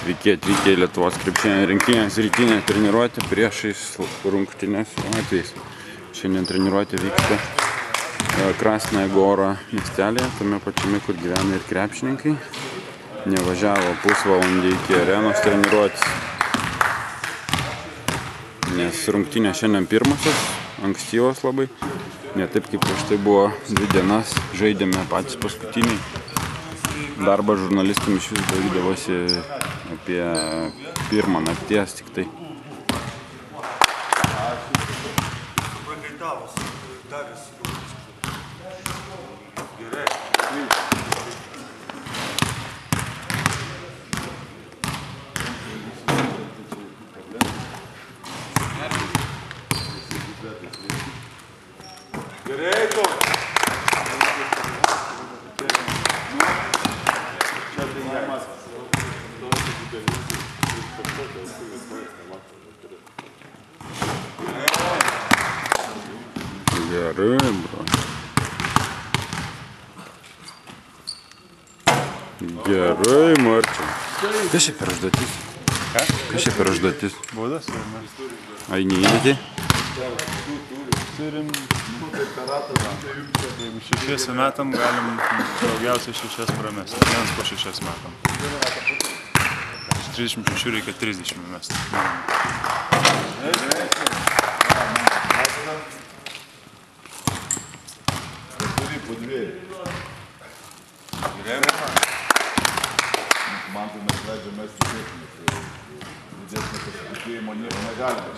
Sveiki atvykę į Lietuvos krepšinio rinktinės rytinę treniruotę priešais rungtynes su Latvijais. Šiandien treniruotė vyksta Krasnaja Gora miestelėje, tame pačiame, kur gyvena ir krepšininkai. Nevažiavo pusvalandį iki arenos treniruotės, nes rungtynės šiandien pirmosios, ankstyvos labai. Ne taip kaip prieš tai buvo 2 dienas, žaidėme patys paskutiniai. Darbą žurnalistam iš vis darydavosi apie 1 nakties tik tai. Gerai, bro. Gerai, Marčiau. Kas čia per užduotis? Kas čia per užduotis? Baudas? Ai, neįdėti? Turim jeigu 6 metam galim daugiausiai 6 pramesti. 1 po 6 metam. Iš 36 reikia 30 mesti. Man tai mes leidžiam mesti techninį, tai didesnio pasitikėjimo nieko negalime.